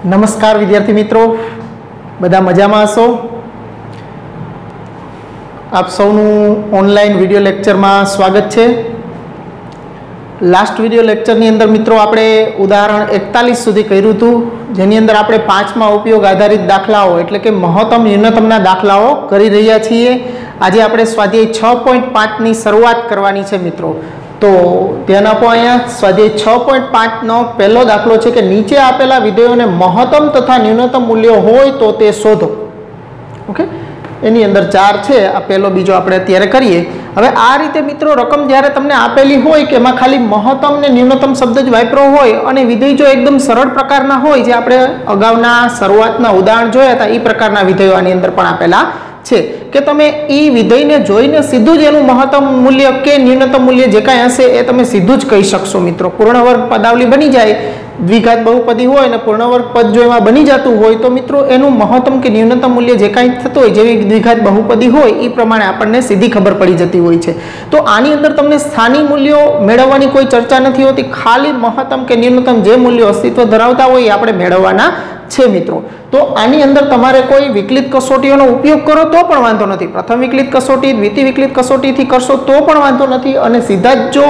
નમસ્કાર વિદ્યાર્થી મિત્રો, બધા મજામાં હશો? આપ સૌનું ઓનલાઈન વિડિયો લેક્ચરમાં સ્વાગત છે. લાસ્ટ વિડિયો લેક્ચરની અંદર મિત્રો આપણે ઉદાહરણ 41 સુધી કર્યું હતું, જેની અંદર આપણે 5મા ઉપયોગ આધારિત દાખલાઓ એટલે કે મહત્તમ ન્યૂનતમના દાખલાઓ કરી રહ્યા છીએ. આજે આપણે સ્વાધ્યાય 6.5 ની શરૂઆત કરવાની છે મિત્રો. તો ધ્યાન આપો, અહીંયા સ્વાધ્યાય 6.5 નો પહેલો દાખલો છે કે નીચે આપેલા વિધેયોને મહત્તમ તથા ન્યૂનતમ મૂલ્યો હોય તો તે શોધો. ઓકે, એની અંદર 4 છે. આ પહેલો બીજો આપણે અત્યારે કરીએ. હવે આ રીતે મિત્રો રકમ જ્યારે તમને આપેલી હોય કે એમાં ખાલી મહત્તમ ને ન્યૂનતમ શબ્દ જ વાપરો હોય અને વિધેય જો એકદમ સરળ પ્રકારના હોય, જે આપણે અગાઉના શરૂઆતના ઉદાહરણ જોયા હતા એ પ્રકારના વિધેયો આની અંદર પણ આપેલા છે કે તમે એ વિધેયને જોઈને સીધું જ એનું મહત્તમ મૂલ્ય કે ન્યૂનતમ મૂલ્ય જે કાંઈ હશે એ તમે સીધું જ કહી શકશો મિત્રો. પૂર્ણ વર્ગ પદાવલી બની જાય, દ્વિઘાત બહુપદી હોય અને પૂર્ણ વર્ગ પદ જો એમાં બની જતું હોય તો મિત્રો એનું મહત્તમ કે ન્યૂનતમ મૂલ્ય જે કાંઈ થતું હોય, જેવી દ્વિઘાત બહુપદી હોય એ પ્રમાણે આપણને સીધી ખબર પડી જતી હોય છે. તો આની અંદર તમને સ્થાનિક મૂલ્યો મેળવવાની કોઈ ચર્ચા નથી હોતી, ખાલી મહત્તમ કે ન્યૂનતમ જે મૂલ્યો અસ્તિત્વ ધરાવતા હોય એ આપણે મેળવવાના છે મિત્રો. તો આની અંદર તમારે કોઈ વિકલિત કસોટીઓનો ઉપયોગ કરો તો પણ વાંધો નથી. પ્રથમ વિકલિત કસોટી, દ્વિતીય વિકલિત કસોટીથી કરશો તો પણ વાંધો નથી, અને સીધા જ જો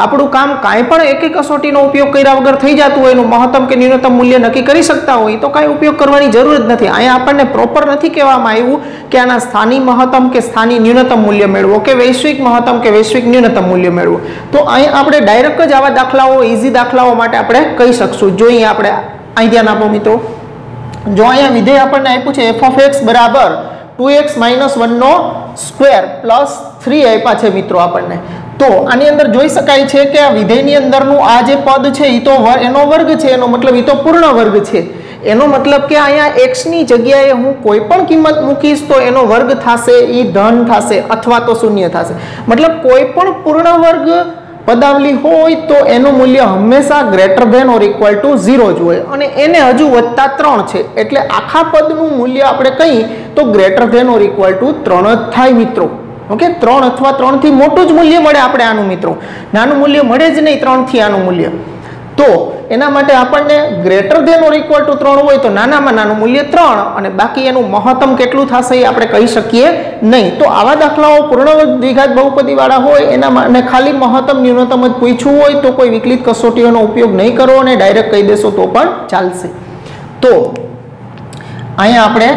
આપણું કામ કાંઈ પણ એક કસોટીનો ઉપયોગ કર્યા વગર થઈ જતું હોય, એનું મહત્તમ કે ન્યૂનતમ મૂલ્ય નક્કી કરી શકતા હોય તો કાંઈ ઉપયોગ કરવાની જરૂર જ નથી. અહીંયા આપણને પ્રોપર નથી કહેવામાં આવ્યું કે આના સ્થાનિક મહત્તમ કે સ્થાનિક ન્યૂનતમ મૂલ્ય મેળવો કે વૈશ્વિક મહત્તમ કે વૈશ્વિક ન્યૂનતમ મૂલ્ય મેળવો. તો અહીંયા આપણે ડાયરેક્ટ જ આવા દાખલાઓ, ઇઝી દાખલાઓ માટે આપણે કહી શકશું. જો અહીંયા આપણે અહીં ધ્યાન આપો મિત્રો, જો અહીંયા વિધેય આપણને આપ્યું છે f of x બરાબર 2x - 1 નો સ્ક્વેર પ્લસ 3 આપ્યા છે મિત્રો આપણને. તો આની અંદર જોઈ શકાય છે કે આ વિધેયની અંદરનું આ જે પદ છે એ તો એનો વર્ગ છે, એનો મતલબ એ તો પૂર્ણ વર્ગ છે. એનો મતલબ કે અહીંયા x ની જગ્યાએ હું કોઈ પણ કિંમત મૂકીશ તો એનો વર્ગ થશે, એ ધન થશે અથવા તો શૂન્ય થશે. મતલબ કોઈ પણ પૂર્ણ વર્ગ પદાવલી હોય તો એનું મૂલ્ય હંમેશા greater than or equal to 0 જ હોય, અને એને હજુ વત્તા 3 છે એટલે આખા પદનું મૂલ્ય આપણે કહીએ તો greater than or equal to 3 જ થાય મિત્રો. ઓકે, 3 અથવા 3 થી મોટું જ મૂલ્ય મળે આપણે આનું મિત્રો, નાનું મૂલ્ય મળે જ નહીં 3 થી આનું મૂલ્ય. તો એના માટે આપણને greater than or equal to 3 હોય તો નાનામાં નાનું મૂલ્ય 3 અને બાકી એનું મહત્તમ કેટલું થશે એ આપણે કહી શકીએ નહીં. તો આવા દાખલાઓ પૂર્ણ વર્ગ દ્વિઘાત બહુપદી વાળા હોય એના માટે ખાલી મહત્તમ ન્યૂનતમ જ પૂછવું હોય તો કોઈ વિકલિત કસોટીઓનો ઉપયોગ નહીં કરો અને ડાયરેક્ટ કહી દેશો તો પણ ચાલશે. તો અહીંયા આપણે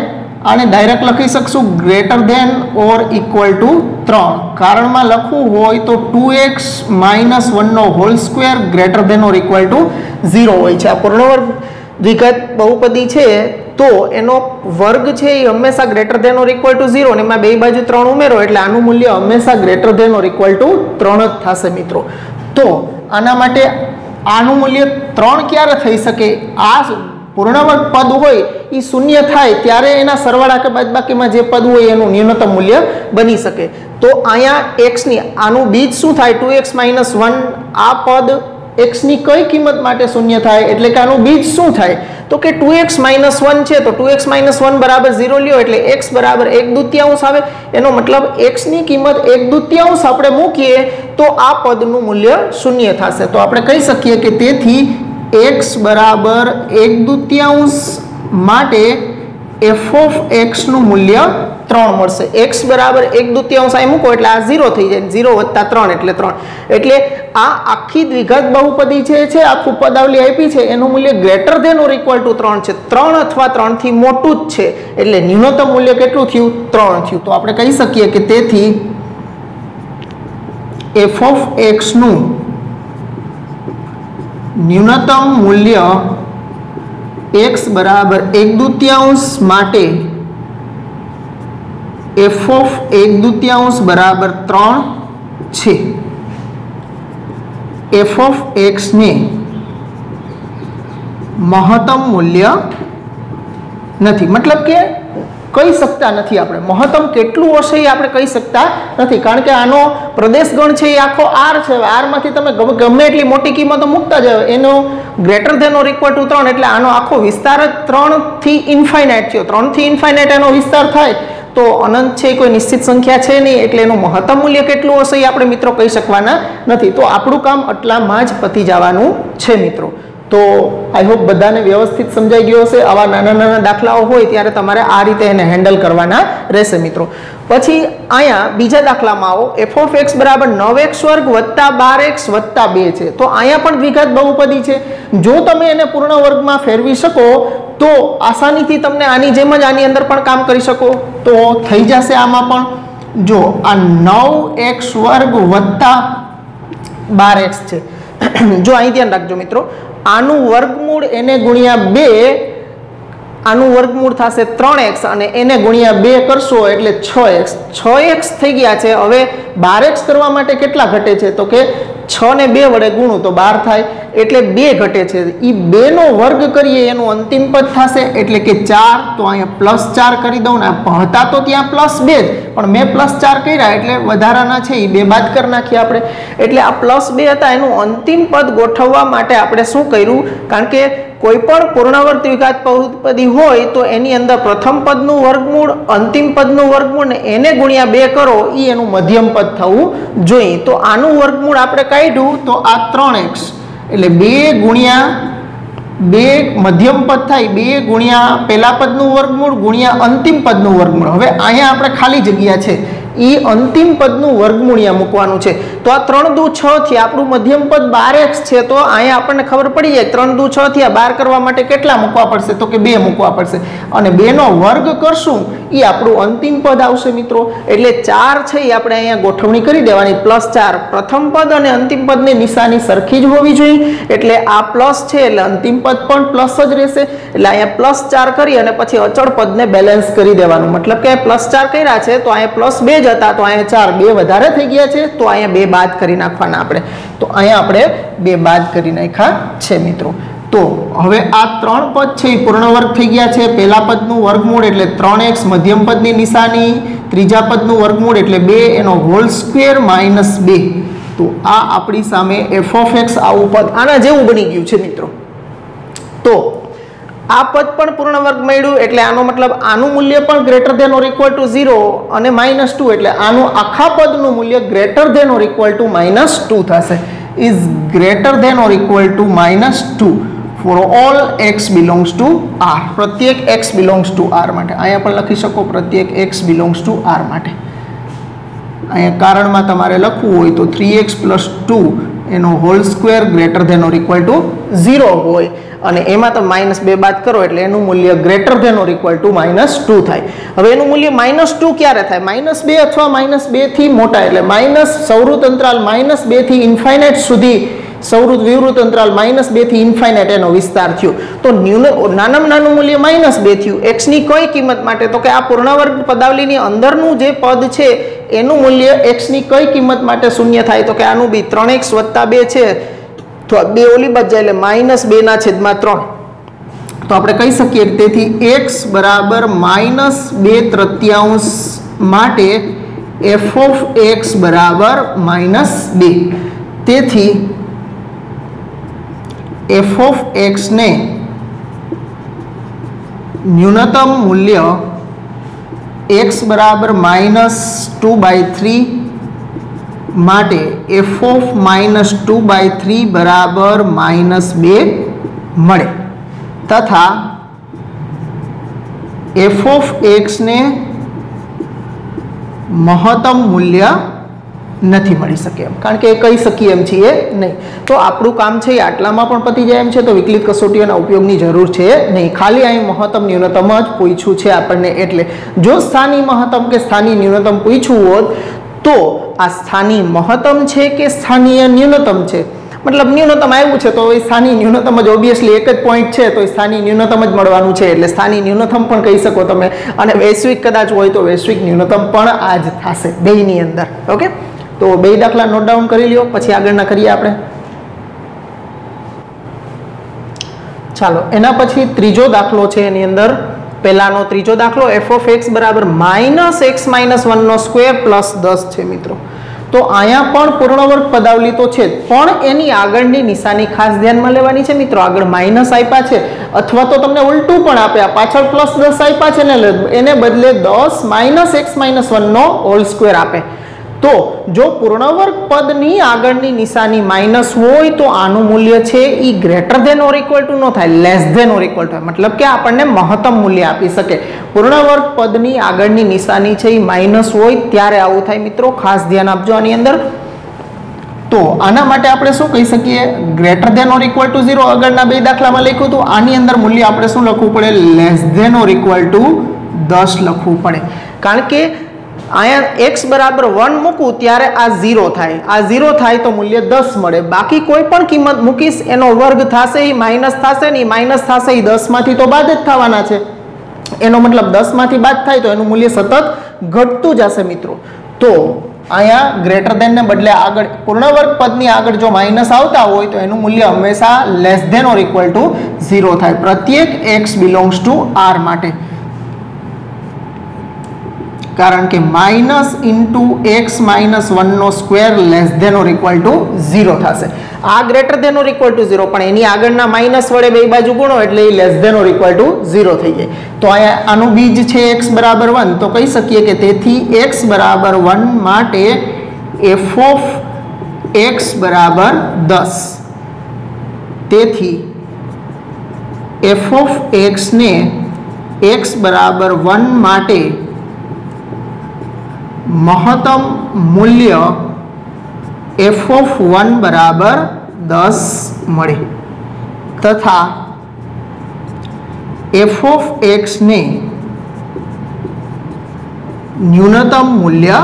આને ડાયરેક્ટ લખી શકશું greater than or equal to 3. કારણમાં લખવું હોય તો 2x - 1 નો whole square greater than or equal to 0 હોય છે. આ પૂર્ણ વર્ગ દ્વિઘાત બહુપદી છે તો એનો વર્ગ છે એ હંમેશા greater than or equal to 0, અને એમાં બે બાજુ 3 ઉમેરો એટલે આનું મૂલ્ય હંમેશા greater than or equal to 3 જ થશે મિત્રો. તો આના માટે આનું મૂલ્ય 3 ક્યારે થઈ શકે? આ પૂર્ણ વર્ગ પદ હોય એ શૂન્ય થાય ત્યારે એના સરવાળા કે બાદબાકીમાં જે પદ હોય એનું ન્યૂનતમ મૂલ્ય બની શકે. તો અહીંયા x ની આનું બીજ શું થાય? 2x - 1. આ પદ x ની કઈ કિંમત માટે શૂન્ય થાય એટલે કે આનું બીજ શું થાય તો કે 2x - 1 છે, તો 2x - 1 બરાબર 0 લ્યો એટલે x બરાબર 1/2 આવે. એનો મતલબ x ની કિંમત 1/2 આપણે મૂકીએ તો આ પદનું મૂલ્ય શૂન્ય થશે. તો આપણે કહી શકીએ કે તેથી x બરાબર 1/2 માટે f of x નું મૂલ્ય 3 મળશે. x બરાબર 1/2 અહીં મૂકો એટલે આ 0 થઈ જાય, 0 વત્તા 3 એટલે 3. એટલે આ આખી દ્વિઘાત બહુપદી છે આખું પદાવલી આપી છે એનું મૂલ્ય greater than or equal to 3 છે. 3 અથવા 3 થી મોટું જ છે એટલે ન્યૂનતમ મૂલ્ય કેટલું થયું? 3 થયું. તો આપણે કહી શકીએ કે તેથી f of x નું ન્યૂનતમ મૂલ્ય x બરાબર 1/2 માટે f of 1/2 બરાબર 3 છે. f of x ને મહત્તમ મૂલ્ય નથી, મતલબ કે કહી શકતા નથી આપણે મહત્તમ કેટલું હશે એ આપણે કહી શકતા નથી, કારણ કે આનો પ્રદેશ ગણ છે એ આખો r છે. r માંથી તમે ગમે એટલી મોટી કિંમતો મૂકતા જાવ એનો greater than or equal to 3 એટલે આનો આખો વિસ્તાર જ 3 થી ઇન્ફાઇનાઇટ થયો. 3 થી ઇન્ફાઇનાઇટ એનો વિસ્તાર થાય તો અનંત છે, કોઈ નિશ્ચિત સંખ્યા છે નહીં, એટલે એનું મહત્તમ મૂલ્ય કેટલું હશે એ આપણે મિત્રો કહી શકવાના નથી. તો આપણું કામ આટલામાં જ પતી જવાનું છે મિત્રો. તો આઈ હોપ બધાને વ્યવસ્થિત સમજાઈ ગયો હશે. આવા નાના નાના દાખલાઓ હોય ત્યારે તમારે આ રીતે એને હેન્ડલ કરવાના રહેશે મિત્રો. પછી અહીંયા બીજા દાખલામાં આવો. એફ ઓફ એક્સ બરાબર 9x વર્ગ વત્તા 12x વત્તા 2 છે. તો અહીંયા પણ દ્વિઘાત બહુપદી છે. જો તમે એને પૂર્ણ વર્ગમાં ફેરવી શકો તો આસાનીથી તમને આની જેમ જ આની અંદર પણ કામ કરી શકો. તો થઈ જશે આમાં પણ. જો આ 9x વર્ગ વત્તા 12x છે. જો અહીં ધ્યાન રાખજો મિત્રો, આનું વર્ગમૂળ એને ગુણ્યા 2, આનું વર્ગમૂળ થશે 3x અને એને ગુણ્યા 2 કરશો એટલે 6x. 6x થઈ ગયા છે. હવે 12x કરવા માટે કેટલા ઘટે છે? તો કે 6 ને 2 વડે ગુણું તો 12 થાય એટલે 2 ઘટે છે. એ 2 નો વર્ગ કરીએ એનું અંતિમ પદ થશે એટલે કે 4. તો અહીંયા +4 કરી દઉં ને, હતા તો ત્યાં +2 જ, પણ મેં +4 કર્યા એટલે વધારાના છે એ 2 બાદ કરી નાખીએ આપણે. એટલે આ +2 હતા એનું અંતિમ પદ ગોઠવવા માટે આપણે શું કર્યું? કારણ કે કોઈ પણ પૂર્ણવર્ગ દ્વિઘાત બહુપદી હોય તો એની અંદર પ્રથમ પદનું વર્ગમૂળ, અંતિમ પદનું વર્ગમૂળ ને એને ગુણ્યા 2 કરો એ એનું મધ્યમ પદ થવું જોઈએ. તો આનું વર્ગમૂળ આપણે કાઢ્યું તો આ 3x એટલે 2 ગુણ્યા 2 મધ્યમ પદ થાય, 2 ગુણ્યા પહેલા પદનું વર્ગમૂળ ગુણ્યા અંતિમ પદનું વર્ગમૂળ. હવે અહીંયા આપણે ખાલી જગ્યા છે એ અંતિમ પદનું વર્ગમૂળ અહીંયા મૂકવાનું છે. તો આ 3 દુ 6 થી આપણું મધ્યમ પદ 12x છે. તો અહીંયા આપણને ખબર પડી જાય 3 દુ 6 થી 12 કરવા માટે કેટલા મૂકવા પડશે? તો કે 2 મૂકવા પડશે. અને 2 નો વર્ગ કરશું એ આપણું અંતિમ પદ આવશે મિત્રો. એટલે 4 છે એ આપણે અહીંયા ગોઠવણી કરી દેવાની. +4 પ્રથમ પદ અને અંતિમ પદની નિશાની સરખી જ હોવી જોઈએ. એટલે આ પ્લસ છે એટલે અંતિમ પદ પણ પ્લસ જ રહેશે. એટલે અહીંયા +4 કરી અને પછી અચળ પદને બેલેન્સ કરી દેવાનું. મતલબ કે +4 કર્યા છે તો અહીંયા +2 જ હતા, તો અહીંયા 4 2 વધારે થઈ ગયા છે તો અહીંયા 2 બાદ કરી નાખવાના આપણે. તો અહીંયા આપણે 2 બાદ કરી નાખ્યા છે મિત્રો. તો હવે આ 3 પદ છે એ પૂર્ણ વર્ગ થઈ ગયા છે. પહેલા પદનું વર્ગમૂળ એટલે 3x, મધ્યમ પદની નિશાની, ત્રીજા પદનું વર્ગમૂળ એટલે 2 એનો હોલ સ્ક્વેર -2. તો આ આપણી સામે f of x આવું પદ આના જેવું બની ગયું છે મિત્રો. તો આ પદ પણ પૂર્ણ વર્ગ મળ્યું એટલે આનો મતલબ આનું મૂલ્ય પણ greater than or equal to 0 અને -2 એટલે આનું આખા પદનું મૂલ્ય greater than or equal to -2 થશે. Is greater than or equal to -2 for all x belongs to r. પ્રત્યેક x બિલોંગ્સ ટુ r માટે. અહીંયા પણ લખી શકો પ્રત્યેક x બિલોંગ્સ ટુ r માટે. અહીંયા કારણમાં તમારે લખવું હોય તો 3x + 2 એનો whole square greater than or equal to 0 હોય અને એમાં તમે -2 બાદ કરો એટલે એનું મૂલ્ય greater than or equal to -2 થાય. હવે એનું મૂલ્ય -2 ક્યારે થાય? -2 અથવા -2 થી મોટા એટલે સૌવૃત્ત અંતરાલ -2 થી ઇન્ફાઇનાઇટ સુધી, સૌવૃત્ત વિવૃત્ત અંતરાલ -2 થી ઇન્ફાઇનાઇટ એનો વિસ્તાર થયો. તો નાનામાં નાનું મૂલ્ય -2 થયું. x ની કઈ કિંમત માટે? તો કે આ પૂર્ણવર્ગ પદાવલીની અંદરનું જે પદ છે એનું મૂલ્ય x ની કઈ કિંમત માટે શૂન્ય થાય? તો કે આનું બી 3x + 2 છે તો 2 ઓલી બાજુ જાય એટલે -2/3. તો આપણે કહી શકીએ તેથી x બરાબર -2/3 માટે f of x બરાબર -2. તેથી f of x ને ન્યૂનતમ મૂલ્ય x બરાબર -2/3 માટે f of -2/3 બરાબર -2 મળે તથા f of x ને મહત્તમ મૂલ્ય નથી મળી શકે એમ, કારણ કે એ કહી શકીએ એમ છીએ નહીં. તો આપણું કામ છે એ આટલામાં પણ પતી જાય એમ છે. તો વિકલિત કસોટીઓના ઉપયોગની જરૂર છે નહીં. ખાલી અહીં મહત્તમ ન્યૂનતમ જ પૂછ્યું છે આપણને. એટલે જો સ્થાની મહત્તમ કે સ્થાની ન્યૂનતમ પૂછ્યું હોત તો આ સ્થાની મહત્તમ છે કે સ્થાનીય ન્યૂનતમ છે, મતલબ ન્યૂનતમ આવ્યું છે તો સ્થાની ન્યૂનતમ જ ઓબ્વિયસલી એક જ પોઈન્ટ છે તો સ્થાની ન્યૂનતમ જ મળવાનું છે. એટલે સ્થાની ન્યૂનતમ પણ કહી શકો તમે. અને વૈશ્વિક કદાચ હોય તો વૈશ્વિક ન્યૂનતમ પણ આ જ થશે બેયની અંદર. ઓકે, તો બે દાખલા નોટ ડાઉન કરી લ્યો, પછી આગળના કરીએ આપણે. ચાલો એના પછી ત્રીજો દાખલો છે. એની અંદર પહેલાનો ત્રીજો દાખલો f of x બરાબર -x - 1 નો સ્ક્વેર પ્લસ 10 છે મિત્રો. તો અહીંયા પણ પૂર્ણવર્ગ પદાવલી તો છે, પણ એની આગળની નિશાની ખાસ ધ્યાનમાં લેવાની છે મિત્રો. આગળ માઇનસ આપ્યા છે અથવા તો તમને ઉલટું પણ આપ્યા, પાછળ +10 આપ્યા છે ને એને બદલે 10 - x - 1 નો હોલ સ્ક્વેર આપે तो जो पूर्ण वर्ग पदनी આગળની નિશાની માઇનસ હોય તો આનું મૂલ્ય છે e greater than or equal to નો થાય, less than or equal to, मतलब કે આપણને મહત્તમ મૂલ્ય આપી શકે. પૂર્ણ વર્ગ પદની આગળની નિશાની છે ઈ માઇનસ હોય ત્યારે આવું થાય મિત્રો, ખાસ ધ્યાન આપજો આની અંદર. તો આના માટે આપણે શું કહી શકીએ, greater than or equal to 0 આગળના બે દાખલામાં લખ્યું હતું, આની અંદર મૂલ્ય આપણે શું લખવું પડે, less than or equal to 10 લખવું પડે. કારણ કે અહીંયા x બરાબર 1 મૂકું ત્યારે આ 0 થાય, આ 0 થાય તો મૂલ્ય 10 મળે. બાકી કોઈ પણ કિંમત મૂકીશ એનો વર્ગ થશે, એ માઇનસ થશે ને, માઇનસ થશે એ 10 માંથી તો બાદ જ થવાના છે. એનો મતલબ 10 માંથી બાદ થાય તો એનું મૂલ્ય સતત ઘટતું જશે મિત્રો. તો અહીંયા ગ્રેટર ધેન ને બદલે આગળ પૂર્ણ વર્ગ પદની આગળ જો માઇનસ આવતા હોય તો એનું મૂલ્ય હંમેશા less than or equal to 0 થાય, પ્રત્યેક x બિલોંગ્સ ટુ r માટે. કારણ કે માઇનસ ઇન્ટુ એક્સ માઇનસ 1 નો square less than or equal to 0 થશે. આ greater than or equal to 0, પણ એની આગળના માઇનસ વડે બે બાજુ ગુણો એટલે એ less than or equal to 0 થઈ જાય. તો અહીંયા આનું બીજ છે x બરાબર 1, તો કહી શકીએ કે તેથી x બરાબર 1 માટે f ઓફ x બરાબર 10. તેથી f ઓફ x ને x બરાબર 1 માટે મહત્તમ મૂલ્ય f ઓફ 1 બરાબર 10 મળે, તથા f ઓફ x ને ન્યૂનતમ મૂલ્ય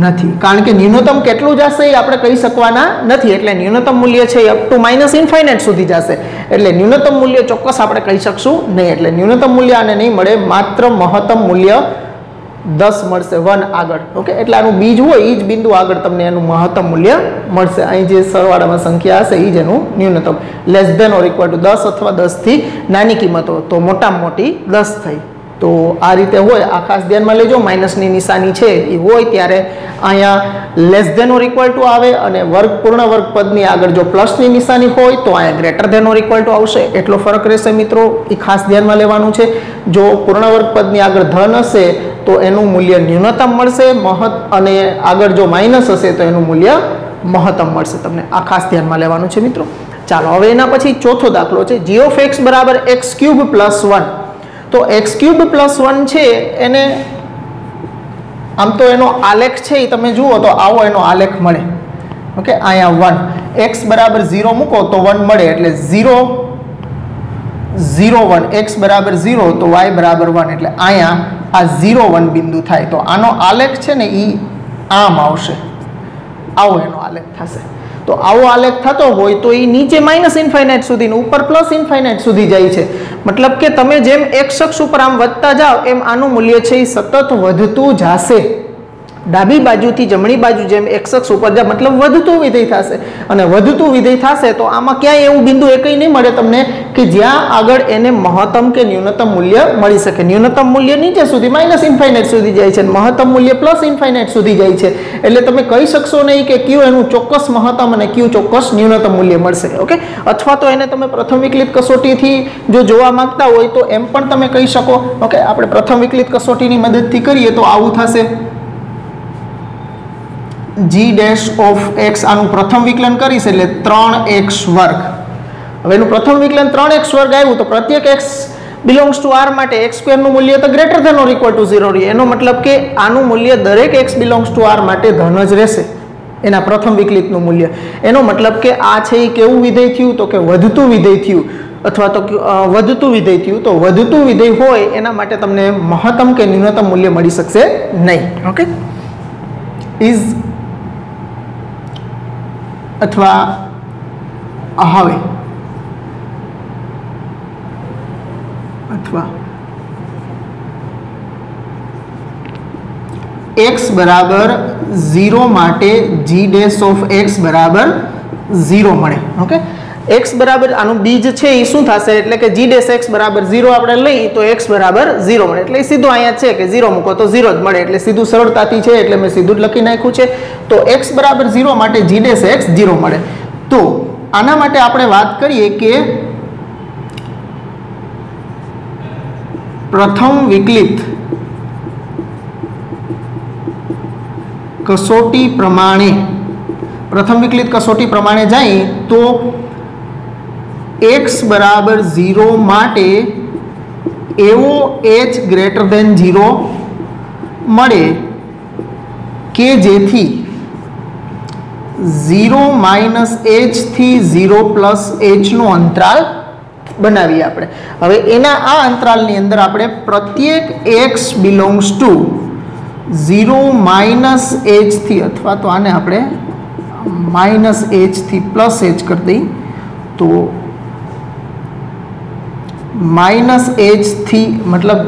નથી. કારણ કે ન્યૂનતમ કેટલું જશે એ આપણે કહી શકવાના નથી, એટલે ન્યૂનતમ મૂલ્ય છે અપ ટુ માઇનસ ઇન્ફાઇનાઇટ સુધી જશે, એટલે ન્યૂનતમ મૂલ્ય ચોક્કસ આપણે કહી શકશું નહીં. એટલે ન્યૂનતમ મૂલ્ય આને નહીં મળે, માત્ર મહત્તમ મૂલ્ય 10 મળશે 1 આગળ. ઓકે, એટલે આનું બીજ હોય એ જ બિંદુ આગળ તમને એનું મહત્તમ મૂલ્ય મળશે. અહીં જે સરવાળામાં સંખ્યા હશે એ જ એનું ન્યૂનતમ, less than or equal to 10 અથવા 10 થી નાની કિંમત હોય તો મોટામાં મોટી 10 થઈ. તો આ રીતે હોય, આ ખાસ ધ્યાનમાં લેજો. માઇનસની નિશાની છે એ હોય ત્યારે અહીંયા less than or equal to આવે, અને વર્ગ પૂર્ણ વર્ગ પદની આગળ જો પ્લસની નિશાની હોય તો અહીંયા greater than or equal to આવશે. એટલો ફરક રહેશે મિત્રો, એ ખાસ ધ્યાનમાં લેવાનું છે. જો પૂર્ણ વર્ગ પદની આગળ ધન હશે તો એનું મૂલ્ય ન્યૂનતમ મળશે, અને આગળ જો માઇનસ હશે તો એનું મૂલ્ય મહત્તમ મળશે. તમને આ ખાસ ધ્યાનમાં લેવાનું છે મિત્રો. ચાલો હવે એના પછી ચોથો દાખલો છે g ઓફ x બરાબર x ક્યુબ પ્લસ 1. તો x ક્યુબ પ્લસ 1 છે એને આમ તો એનો આલેખ છે એ તમે જુઓ તો આવો એનો આલેખ મળે. ઓકે, અહીંયા 1 x બરાબર 0 મૂકો તો 1 મળે, એટલે 0 0 1, x બરાબર 0 તો y બરાબર 1, એટલે અહીંયા આ 0 1 બિંદુ થાય. તો આનો આલેખ છે ને એ આમ આવશે, આવો એનો આલેખ થશે. તો આવો આલેખ થતો હોય તો એ નીચે માઇનસ ઇન્ફાઇનાઇટ સુધી ને ઉપર પ્લસ ઇન્ફાઇનાઇટ સુધી જાય છે. મતલબ કે તમે જેમ x અક્ષ ઉપર આમ વધતા જાઓ એમ આનું મૂલ્ય છે એ સતત વધતું જશે. ડાબી બાજુથી જમણી બાજુ જેમ x અક્ષ ઉપર જાય મતલબ વધતું વિધેય થશે, અને વધતું વિધેય થશે તો આમાં ક્યાંય એવું બિંદુ એકય નહીં મળે તમને કે જ્યાં આગળ એને મહત્તમ કે ન્યૂનતમ મૂલ્ય મળી શકે. ન્યૂનતમ મૂલ્ય નીચે સુધી માઇનસ ઇન્ફાઇનાઇટ સુધી જાય છે, મહત્તમ મૂલ્ય પ્લસ ઇન્ફાઇનાઇટ સુધી જાય છે. એટલે તમે કહી શકશો નહીં કે કયું એનું ચોક્કસ મહત્તમ અને કયું ચોક્કસ ન્યૂનતમ મૂલ્ય મળશે. ઓકે, અથવા તો એને તમે પ્રથમ વિકલિત કસોટીથી જો જોવા માંગતા હોય તો એમ પણ તમે કહી શકો. ઓકે, આપણે પ્રથમ વિકલિત કસોટીની મદદથી કરીએ તો આવું થશે, g ડેશ ઓફ x, આનું પ્રથમ વિકલન કરીશ એટલે 3x વર્ગ. હવે એનું પ્રથમ વિકલન 3x વર્ગ આવ્યું તો પ્રત્યેક x બિલોંગ્સ ટુ r માટે x સ્ક્વેરનું મૂલ્ય તો greater than or equal to 0 રહે. એનો મતલબ કે આનું મૂલ્ય દરેક x બિલોંગ્સ ટુ r માટે ધન જ રહેશે, એના પ્રથમ વિકલિતનું મૂલ્ય. એનો મતલબ કે આ છે એ કેવું વિધેય થયું તો કે વધતું વિધેય થયું, અથવા તો વધતું વિધેય થયું. તો વધતું વિધેય હોય એના માટે તમને મહત્તમ કે ન્યૂનતમ મૂલ્ય મળી શકશે નહીં. ઓકે, ઇઝ અથવા હવે અથવા x બરાબર 0 માટે g ડેશ ઓફ x બરાબર 0 મળે. ઓકે, x બરાબર આનું બીજ છે એ શું થશે, એટલે કે g ડેશ x બરાબર 0 આપણે લઈ તો x બરાબર 0 મળે. એટલે સીધું અહીંયા છે કે 0 મૂકો તો 0 જ મળે, એટલે સીધું સરળતાથી છે એટલે મેં સીધું જ લખી નાખ્યું છે. તો x બરાબર 0 માટે g ડેશ x 0 મળે. તો આના માટે આપણે વાત કરીએ કે પ્રથમ વિકલિત कसोटी प्रमाणे प्रथम विकलित कसोटी प्रमाणे जाए तो x बराबर 0 माटे एवो h ग्रेटर देन 0 मळे के जेथी 0 माइनस h थी 0 प्लस h नो अंतराल बनावीए आपणे। हवे एना आ अंतरालनी अंदर आपणे प्रत्येक x belongs to 0 minus h थी अथवा तो आने आपणे माइनस h थी प्लस h कर दी तो माइनस h थी मतलब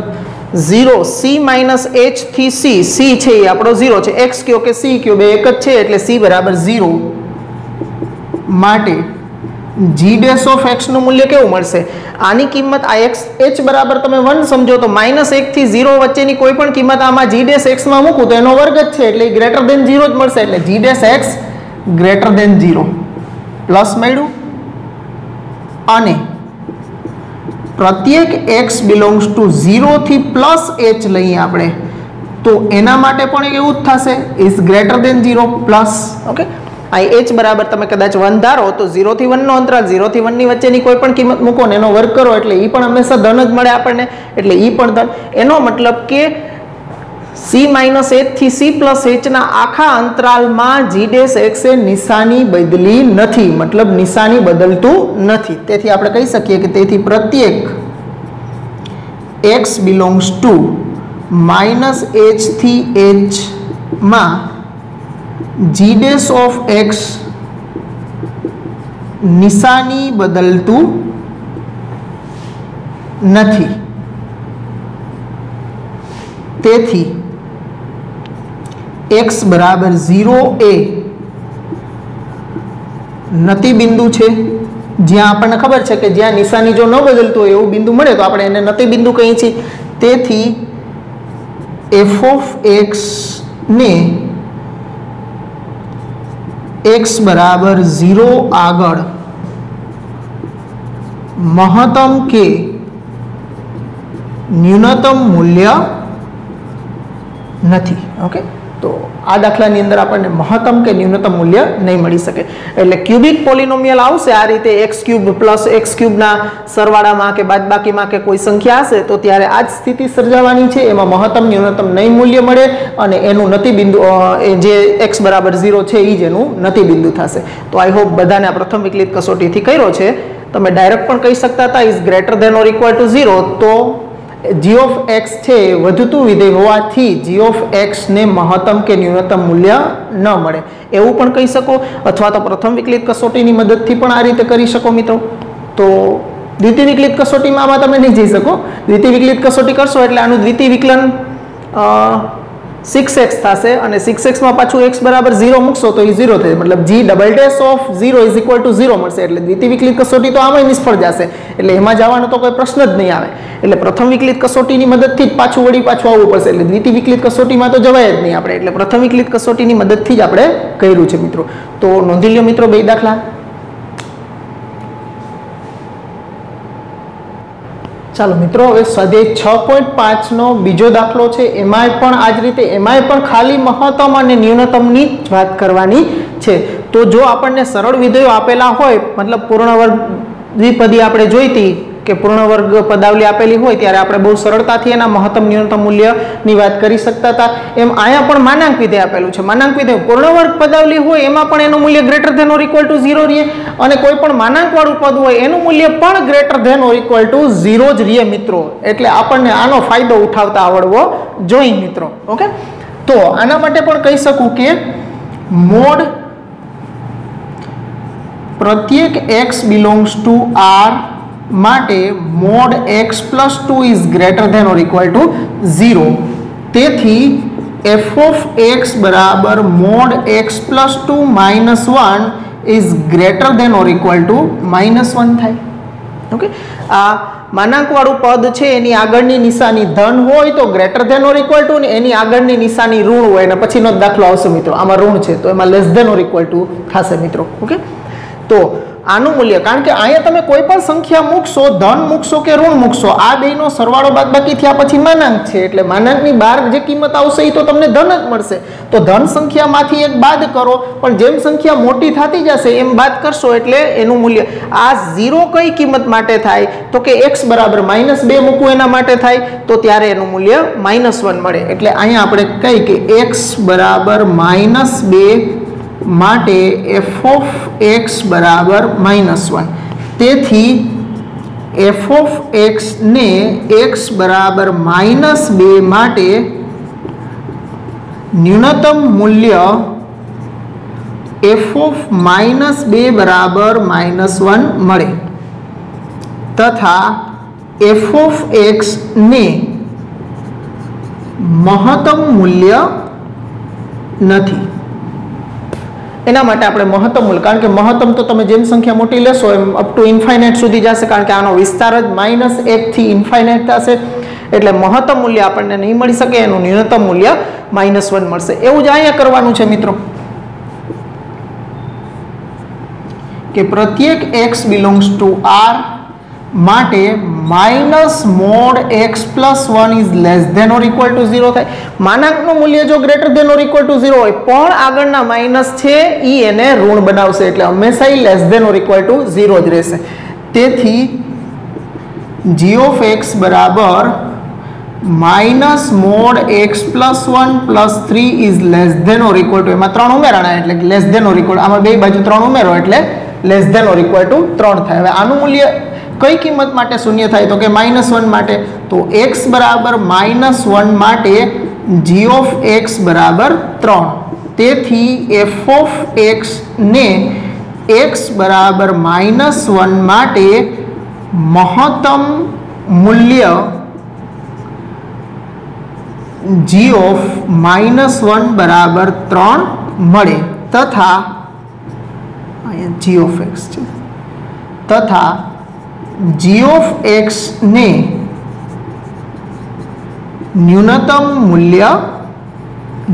0 c माइनस h थी c c छे ए आपणो 0 छे x क्यो के c क्यो बे एक ज छे एटले c बराबर 0 माटे g डैश ऑफ x નું મૂલ્ય કેવું મળશે આની કિંમત આ x h બરાબર તમે 1 સમજો તો -1 થી 0 વચ્ચેની કોઈ પણ કિંમત આમાં g ડેશ x માં મૂકું તો એનો વર્ગ જ છે એટલે ગ્રેટર ધેન 0 જ મળશે એટલે g dash x greater than 0 plus મળ્યું અને પ્રત્યેક x બિલોંગ્સ ટુ 0 થી પ્લસ h લઈએ આપણે તો એના માટે પણ એવું જ થશે is greater than 0 plus okay આ h બરાબર તમે કદાચ 1 ધારો તો 0 થી 1 નો અંતરાલ 0 થી 1 ની વચ્ચેની કોઈ પણ કિંમત મૂકો ને એનો વર્ગ કરો એટલે ઈ પણ હંમેશા ધન જ મળે આપણને એટલે ઈ પણ ધન એનો મતલબ કે c - h થી c + h ના આખા અંતરાલમાં g ડેશ x એ નિશાની બદલી નથી મતલબ નિશાની બદલતું નથી તેથી આપણે કહી શકીએ કે તેથી પ્રત્યેક x બિલોંગ્સ ટુ -h થી h માં g डैश ऑफ x निशानी बदलतु नहीं तेथी x बराबर 0 ए नती बिंदु छे ज्यां आपने खबर है कि ज्यां निशानी जो न बदलतु होय एवुं बिंदु मळे तो आपणे एने नती बिंदु कहीए छीए तेथी f ऑफ x ने x बराबर 0 आगळ महत्तम के न्यूनतम मूल्य नहीं ओके तो आ दाखलानी अंदर आपने महत्तम के न्यूनतम मूल्य नहीं मळी सके एटले क्यूबिक पोलिनोमियल आवशे आ रीते x³ प्लस x³ ना सरवाळामां के बादबाकीमां के कोई संख्या हशे तो त्यारे आ ज स्थिति सर्जावानी छे एमां महत्तम न्यूनतम नहीं मूल्य मळे अने एनुं नती बिंदु जे x बराबर 0 छे ई ज एनुं नती बिंदु थशे तो आई होप बधाने आ प्रथम विकलित कसोटीथी कर्यो छे तमे डायरेक्ट पण कही सकता हता इज ग्रेटर देन और इक्वल टू 0 तो g ऑफ x छे વધતું વિધેય હોવાથી g ऑफ x ने महत्तम के न्यूनतम मूल्य न મળે એવું પણ કહી શકો અથવા તો પ્રથમ વિકલિત કસોટીની મદદથી પણ આ રીતે કરી શકો મિત્રો તો દ્વિતીય વિકલિત કસોટીમાં આમાં તમે નહીં જઈ શકો દ્વિતીય વિકલિત કસોટી કરશો એટલે આનું દ્વિતીય વિકલન 6x થશે અને 6x માં પાછું x બરાબર 0 મૂકશો તો એ 0 થશે मतलब g double dash of 0 is equal to 0 મળશે એટલે દ્વિતીય વિકલિત કસોટી તો આમાં નિષ્ફળ જશે એટલે એમાં જવાનો તો કોઈ પ્રશ્ન જ નહીં આવે એટલે પ્રથમ વિકલિત કસોટીની મદદથી જ પાછું આવવું પડશે એટલે દ્વિતીય વિકલિત કસોટીમાં તો જવાય જ નહીં આપણે એટલે પ્રથમ વિકલિત કસોટીની મદદથી જ આપણે કર્યું છે મિત્રો તો નોંધી લ્યો મિત્રો બે દાખલા ચાલો મિત્રો હવે સ્વાધ્યાય 6.5 નો બીજો દાખલો છે એમાંય પણ આ જ રીતે એમાંય પણ ખાલી મહત્તમ અને ન્યૂનતમની જ વાત કરવાની છે તો જો આપણને સરળ વિધેયો આપેલા હોય મતલબ પૂર્ણ વર્ગ દ્વિપદી આપણે જોઈતી કે પૂર્ણ વર્ગ પદાવલી આપેલી હોય ત્યારે આપણે બહુ સરળતાથી એના મહત્તમ ન્યૂનતમ મૂલ્યની વાત કરી શકતા હતા એમ અહીંયા પણ માનાંક વિધેય આપેલું છે માનાંક વિધેય પૂર્ણ વર્ગ પદાવલી હોય એમાં પણ એનું મૂલ્ય greater than or equal to 0 રહે અને કોઈ પણ માનાંકવાળું પદ હોય એનું મૂલ્ય પણ greater than or equal to 0 જ રહે મિત્રો એટલે આપણને આનો ફાયદો ઉઠાવતા આવડવો જોઈએ મિત્રો ઓકે તો આના માટે પણ કહી શકું કે મોડ प्रत्येक x बिलोंग्स टू r माटे mode x plus 2 is greater than और इक्वल टू 0 तेथी f ऑफ x बराबर mode x plus 2 minus 1 is greater than और इक्वल टू -1 थाय ओके आ मानांकवाळुं पद छे एनी आगळनी निशानी धन होय तो ग्रेटर देन और इक्वल टू ने एनी आगळनी निशानी ऋण होय ने पछीनो दाखलो आवशे मित्रों आमां ऋण छे तो एमां लेस देन और इक्वल टू थशे मित्रों ओके तो આનું મૂલ્ય, કારણ કે અહીંયા તમે કોઈ પણ સંખ્યા મૂકશો, ધન મૂકશો કે ઋણ મૂકશો, આ બેયનો સરવાળો બાદબાકી થયા પછી માનાંક છે, એટલે માનાંકની બહાર જે કિંમત આવશે એ તો તમને ધન જ મળશે. તો ધન સંખ્યામાંથી એક બાદ કરો, પણ જેમ સંખ્યા મોટી થતી જશે એમ બાદ કરશો એટલે એનું મૂલ્ય. આ 0 કઈ કિંમત માટે થાય તો કે x બરાબર -2 મૂકવું એના માટે થાય, તો ત્યારે એનું મૂલ્ય -1 મળે. એટલે અહીંયા આપણે કહી કે x બરાબર -2 માટે f of x બરાબર -1. તેથી f of x ને x બરાબર -2 માટે ન્યૂનતમ મૂલ્ય f of -2 બરાબર -1 મળે, તથા f of x ને મહત્તમ મૂલ્ય નથી. એના માટે આપણે મહત્તમ મૂલ્ય, કારણ કે મહત્તમ તો તમે જેમ સંખ્યા મોટી લેશો એમ અપ ટુ ઇન્ફાઇનાઇટ સુધી જશે, કારણ કે આનો વિસ્તાર જ -1 થી ઇન્ફાઇનાઇટ થશે, એટલે મહત્તમ મૂલ્ય આપણને નહીં મળી શકે, એનું ન્યૂનતમ મૂલ્ય -1 મળશે. એવું જ અહીંયા કરવાનું છે મિત્રો કે પ્રત્યેક x બિલોંગ્સ ટુ r માટે -mod x + 1 is less than or equal to 0 થાય. માનાંકનું મૂલ્ય જો greater than or equal to 0 હોય પણ આગળના માઇનસ છે એ એને ઋણ બનાવશે, એટલે હંમેશા less than or equal to 0 જ રહેશે. તેથી g of x બરાબર -mod x + 1 + 3 is less than or equal to, એમાં 3 ઉમેરાણા એટલે લેસ ધેન ઓર ઇક્વલ, આમાં બે બાજુ 3 ઉમેરો એટલે less than or equal to 3 થાય. હવે આનું મૂલ્ય કઈ કિંમત માટે શૂન્ય થાય તો કે -1 માટે. તો x બરાબર -1 માટે g of x બરાબર 3. તેથી f of x ને x બરાબર -1 માટે મહત્તમ મૂલ્ય g of -1 બરાબર 3 મળે, તથા g of x છે, તથા g of x ને ન્યૂનતમ મૂલ્ય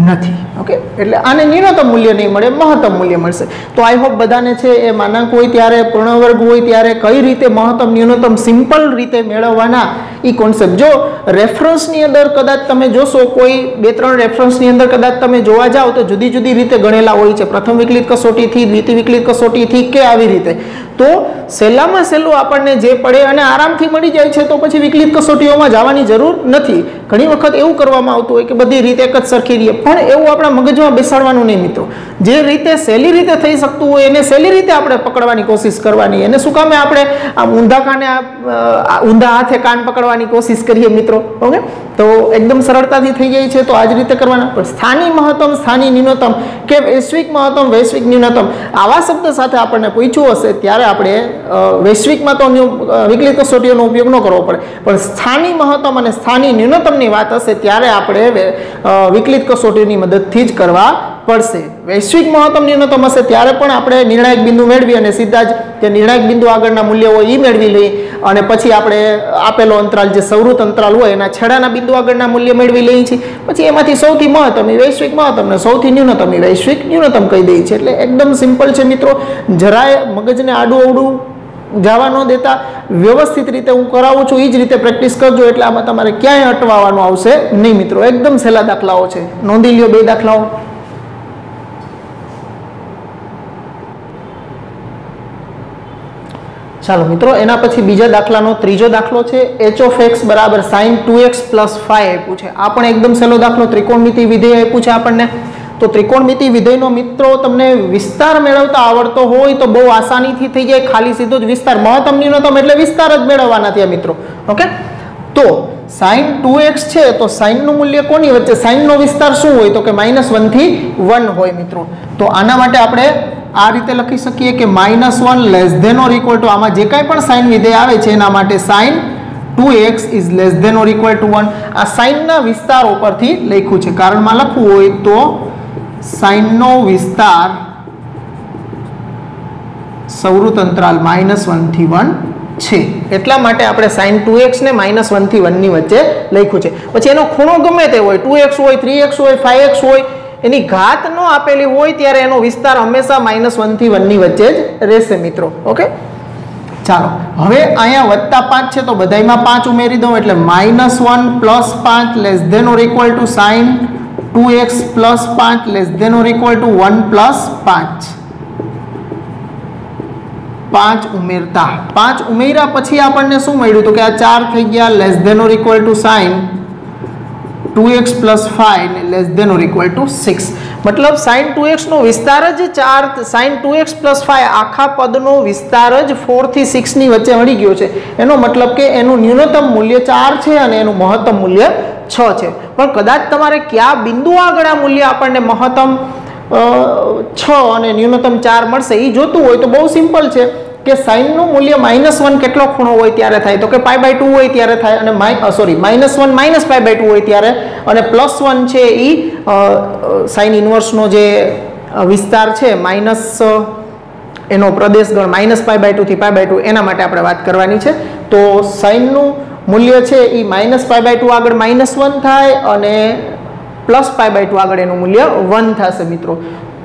નથી. ઓકે, એટલે આને ન્યૂનતમ મૂલ્ય નહીં મળે, મહત્તમ મૂલ્ય મળશે. તો આઈ હોપ બધાને છે એ માનાંક હોય ત્યારે, પૂર્ણવર્ગ હોય ત્યારે કઈ રીતે મહત્તમ ન્યૂનતમ સિમ્પલ રીતે મેળવવાના એ કોન્સેપ્ટ. જો રેફરન્સની અંદર કદાચ તમે જોશો, કોઈ 2-3 રેફરન્સની અંદર કદાચ તમે જોવા જાઓ તો જુદી જુદી રીતે ગણેલા હોય છે, પ્રથમ વિકલિત કસોટીથી, દ્વિતીય વિકલિત કસોટીથી કે આવી રીતે. તો સહેલામાં સહેલું આપણને જે પડે અને આરામથી મળી જાય છે, તો પછી વિકલિત કસોટીઓમાં જવાની જરૂર નથી. ઘણી વખત એવું કરવામાં આવતું હોય કે બધી રીતે એક જ સરખી રહે, પણ એવું આપણા મગજમાં બેસાડવાનું નહીં મિત્રો. જે રીતે સહેલી રીતે થઈ શકતું હોય એને સહેલી રીતે આપણે પકડવાની કોશિશ કરવાની. એને શું કામે આપણે આમ ઊંધા કાને ઊંધા હાથે કાન પકડવાની કોશિશ કરીએ મિત્રો? ઓકે, તો એકદમ સરળતાથી થઈ જાય છે. તો આ જ રીતે કરવાના. પણ સ્થાનિક મહત્તમ, સ્થાનિક ન્યૂનતમ કે વૈશ્વિક મહત્તમ, વૈશ્વિક ન્યૂનતમ આવા શબ્દ સાથે આપણને પૂછ્યું હશે ત્યારે આપણે વૈશ્વિકમાં તો વિકલિત કસોટીઓનો ઉપયોગ ન કરવો પડે, પણ સ્થાનિક મહત્તમ અને સ્થાનિક ન્યૂનતમની વાત હશે ત્યારે આપણે વિકલિત કસોટીની મદદથી જ કરવા પડશે. વૈશ્વિક મહત્તમ ન્યૂનતમ હશે ત્યારે પણ આપણે નિર્ણાયક બિંદુ મેળવી અને સીધા જ તે નિર્ણાયક બિંદુ આગળના મૂલ્ય હોય એ મેળવી લઈએ, અને પછી આપણે આપેલો અંતરાલ જે સંવૃત અંતરાલ હોય એના છેડાના બિંદુ આગળના મૂલ્ય મેળવી લઈએ છીએ. પછી એમાંથી સૌથી મહત્તમ એ વૈશ્વિક મહત્તમ ને સૌથી ન્યૂનતમ એ વૈશ્વિક ન્યૂનતમ કહી દઈએ છીએ. એટલે એકદમ સિમ્પલ છે મિત્રો. જરાય મગજને આડું અવડું જવા ન દેતા વ્યવસ્થિત રીતે હું કરાવું છું એ જ રીતે પ્રેક્ટિસ કરજો, એટલે આમાં તમારે ક્યાંય અટવાવાનું આવશે નહીં મિત્રો. એકદમ સહેલા દાખલાઓ છે, નોંધી લ્યો 2 દાખલાઓ. ચાલો મિત્રો, એના પછી બીજા દાખલાનો ત્રીજો દાખલો છે. h of x બરાબર sin 2x + 5 આપ્યું છે. આ પણ એકદમ સહેલો દાખલો, ત્રિકોણમિતિ વિધેય આપ્યું છે આપણને. તો ત્રિકોણમિતિ વિધેયનો મિત્રો તમને વિસ્તાર મેળવતા આવડતો હોય તો બહુ આસાનીથી થઈ જાય. ખાલી સીધો જ વિસ્તાર, મહત્તમ ન્યૂનતમ એટલે વિસ્તાર જ મેળવવાના થયા મિત્રો. ઓકે, તો sin 2x છે તો sin નું મૂલ્ય કોની વચ્ચે, sin નો વિસ્તાર શું હોય તો કે -1 થી 1 હોય મિત્રો. તો આના માટે આપણે આ રીતે લખી શકીએ કે -1 less than or equal to, આમાં જે કાંઈ પણ sin વિધેય આવે છે એના માટે sin 2x is less than or equal to 1. આ sin ના વિસ્તાર ઉપરથી લખ્યું છે. કારણમાં લખવું હોય તો sin નો વિસ્તાર સંવૃત અંતરાલ -1 થી 1 છે, એટલા માટે આપણે sin 2x ને -1 થી 1 ની વચ્ચે લખ્યું છે. પછી એનો ખૂણો ગમે તે હોય, 2x હોય, 3x હોય, 5x હોય, એની ઘાત ન આપેલી હોય ત્યારે એનો વિસ્તાર હંમેશા -1 થી 1 ની વચ્ચે જ રહેશે મિત્રો. ઓકે, ચાલો હવે અહીંયા +5 છે તો બધાયમાં 5 ઉમેરી દઉં એટલે -1 + 5 less than or equal to sin 2x + 5 less than or equal to 1 + 5. 5 ઉમેરતા 5 ઉમેર્યા પછી આપણને શું મળ્યું તો કે આ 4 થઈ ગયા less than or equal to sin 2x + 5 less than or equal to 6. મતલબ sin 2x નો વિસ્તાર જ 4 sin 2x + 5 આખા પદનો વિસ્તાર જ 4 થી 6 ની વચ્ચે મળી ગયો છે. એનો મતલબ કે એનું ન્યૂનતમ મૂલ્ય 4 છે અને એનું મહત્તમ મૂલ્ય 6 છે. પણ કદાચ તમારે કયા બિંદુ આગળ આ મૂલ્ય આપણને મહત્તમ 6 અને ન્યૂનતમ 4 મળશે એ જોતું હોય તો બહુ સિમ્પલ છે કે sin નું મૂલ્ય -1 કેટલો ખૂણો હોય ત્યારે થાય તો કે π/2 હોય ત્યારે થાય અને -1 π/2 હોય ત્યારે અને +1 છે એ sin ઇન્વર્સનો જે વિસ્તાર છે માઇનસ એનો પ્રદેશ ગણ -π/2 થી π/2 એના માટે આપણે વાત કરવાની છે. તો sin નું મૂલ્ય છે એ -π/2 આગળ -1 થાય અને +π/2 આગળ એનું મૂલ્ય 1 થશે મિત્રો.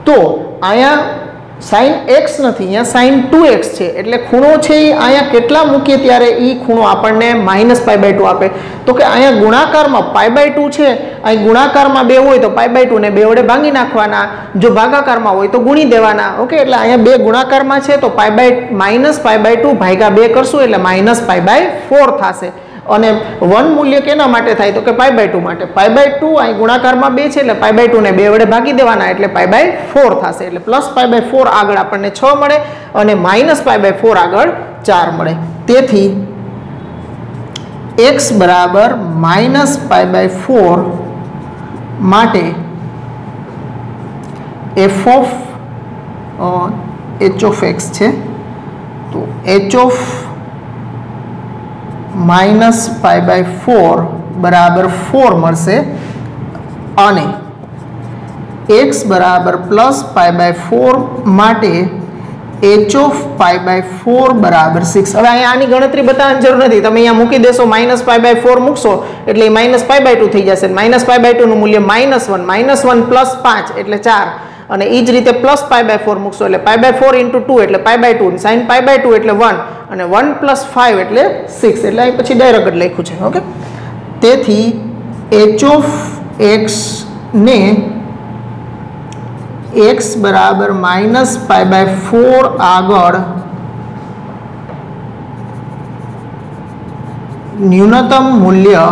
તો અહીંયા sin x નથી, અહીંયા sin 2x છે એટલે ખૂણો છે એ અહીંયા કેટલા મૂકીએ ત્યારે એ ખૂણો આપણને -π/2 આપે તો કે અહીંયા ગુણાકારમાં π/2 છે, અહીં ગુણાકારમાં 2 હોય તો π/2 ને 2 વડે ભાંગી નાખવાના, જો ભાગાકારમાં હોય તો ગુણી દેવાના. ઓકે, એટલે અહીંયા 2 ગુણાકારમાં છે તો -π/2 ભાગ્યા 2 કરશું એટલે -π/4 થશે. અને 1 મૂલ્ય કેના માટે થાય તો કે π/2 માટે. π/2 અહીં ગુણાકારમાં 2 છે એટલે π/2 ને 2 વડે ભાગી દેવાના એટલે π/4 થશે. એટલે +π/4 આગળ આપણને 6 મળે અને -π/4 આગળ 4 મળે. તેથી x બરાબર -π/4 માટે f of h of x છે તો h ઓફ -π/4 બરાબર 4 મળશે અને x બરાબર +π/4 માટે h ઓફ π/4 બરાબર 6. હવે અહીંયા આની ગણતરી બતાવવાની જરૂર નથી, તમે અહીંયા મૂકી દેશો -π/4 મૂકશો એટલે -π/2 થઈ જશે. -π/2 નું મૂલ્ય -1 + 5 એટલે 4 અને એ જ રીતે +π/4 મૂકશો એટલે π/4 × 2 એટલે π/2 sin π/2 એટલે 1 અને 1 + 5 એટલે 6 એટલે અહીં પછી ડાયરેક્ટ જ લખ્યું છે. ઓકે, તેથી h ઓફ x ને x બરાબર -π/4 આગળ ન્યૂનતમ મૂલ્ય